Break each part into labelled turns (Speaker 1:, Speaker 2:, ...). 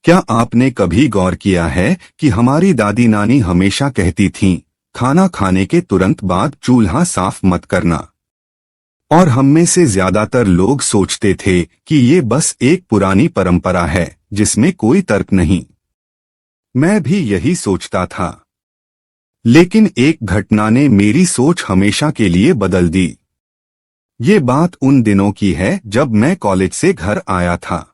Speaker 1: क्या आपने कभी गौर किया है कि हमारी दादी नानी हमेशा कहती थीं, खाना खाने के तुरंत बाद चूल्हा साफ मत करना। और हम में से ज्यादातर लोग सोचते थे कि ये बस एक पुरानी परंपरा है जिसमें कोई तर्क नहीं। मैं भी यही सोचता था, लेकिन एक घटना ने मेरी सोच हमेशा के लिए बदल दी। ये बात उन दिनों की है जब मैं कॉलेज से घर आया था।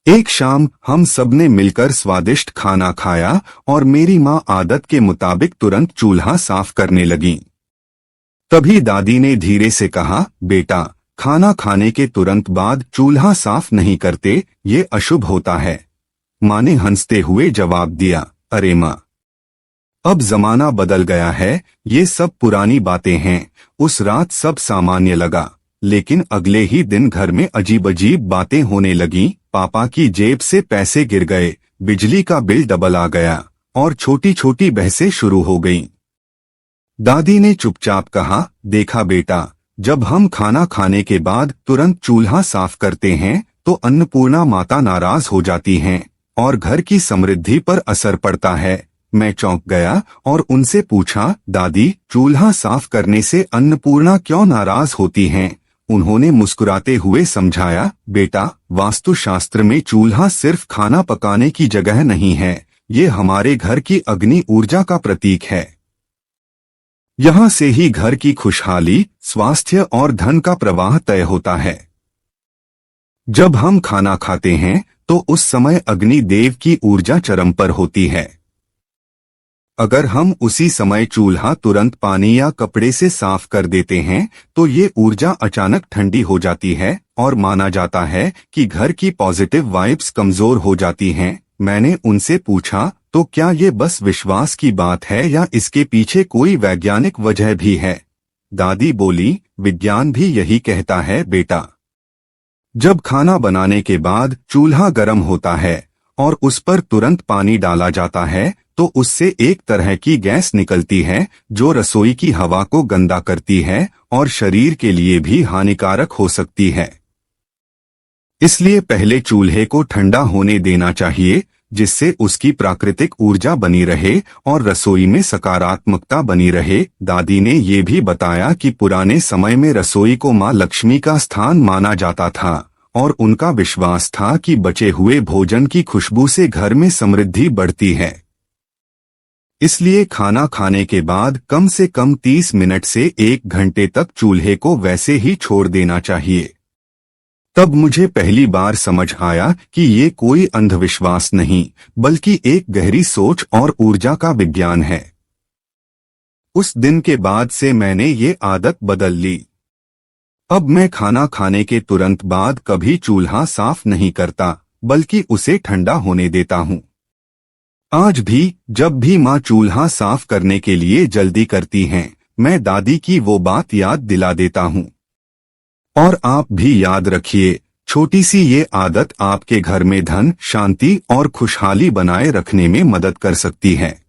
Speaker 1: एक शाम हम सबने मिलकर स्वादिष्ट खाना खाया और मेरी माँ आदत के मुताबिक तुरंत चूल्हा साफ करने लगी। तभी दादी ने धीरे से कहा, बेटा, खाना खाने के तुरंत बाद चूल्हा साफ नहीं करते, ये अशुभ होता है। माँ ने हंसते हुए जवाब दिया, अरे माँ, अब जमाना बदल गया है, ये सब पुरानी बातें हैं। उस रात सब सामान्य लगा, लेकिन अगले ही दिन घर में अजीब अजीब बातें होने लगीं। पापा की जेब से पैसे गिर गए, बिजली का बिल डबल आ गया और छोटी छोटी बहसें शुरू हो गईं। दादी ने चुपचाप कहा, देखा बेटा, जब हम खाना खाने के बाद तुरंत चूल्हा साफ करते हैं तो अन्नपूर्णा माता नाराज हो जाती हैं और घर की समृद्धि पर असर पड़ता है। मैं चौंक गया और उनसे पूछा, दादी, चूल्हा साफ करने से अन्नपूर्णा क्यों नाराज होती हैं? उन्होंने मुस्कुराते हुए समझाया, बेटा, वास्तुशास्त्र में चूल्हा सिर्फ खाना पकाने की जगह नहीं है, ये हमारे घर की अग्नि ऊर्जा का प्रतीक है। यहाँ से ही घर की खुशहाली, स्वास्थ्य और धन का प्रवाह तय होता है। जब हम खाना खाते हैं तो उस समय अग्नि देव की ऊर्जा चरम पर होती है। अगर हम उसी समय चूल्हा तुरंत पानी या कपड़े से साफ कर देते हैं तो ये ऊर्जा अचानक ठंडी हो जाती है और माना जाता है कि घर की पॉजिटिव वाइब्स कमजोर हो जाती हैं। मैंने उनसे पूछा, तो क्या ये बस विश्वास की बात है या इसके पीछे कोई वैज्ञानिक वजह भी है? दादी बोली, विज्ञान भी यही कहता है बेटा। जब खाना बनाने के बाद चूल्हा गर्म होता है और उस पर तुरंत पानी डाला जाता है तो उससे एक तरह की गैस निकलती है जो रसोई की हवा को गंदा करती है और शरीर के लिए भी हानिकारक हो सकती है। इसलिए पहले चूल्हे को ठंडा होने देना चाहिए, जिससे उसकी प्राकृतिक ऊर्जा बनी रहे और रसोई में सकारात्मकता बनी रहे। दादी ने ये भी बताया कि पुराने समय में रसोई को माँ लक्ष्मी का स्थान माना जाता था और उनका विश्वास था कि बचे हुए भोजन की खुशबू से घर में समृद्धि बढ़ती है। इसलिए खाना खाने के बाद कम से कम 30 मिनट से 1 घंटे तक चूल्हे को वैसे ही छोड़ देना चाहिए। तब मुझे पहली बार समझ आया कि ये कोई अंधविश्वास नहीं, बल्कि एक गहरी सोच और ऊर्जा का विज्ञान है। उस दिन के बाद से मैंने ये आदत बदल ली। अब मैं खाना खाने के तुरंत बाद कभी चूल्हा साफ नहीं करता, बल्कि उसे ठंडा होने देता हूँ। आज भी जब भी माँ चूल्हा साफ करने के लिए जल्दी करती हैं, मैं दादी की वो बात याद दिला देता हूँ। और आप भी याद रखिए, छोटी सी ये आदत आपके घर में धन, शांति और खुशहाली बनाए रखने में मदद कर सकती है।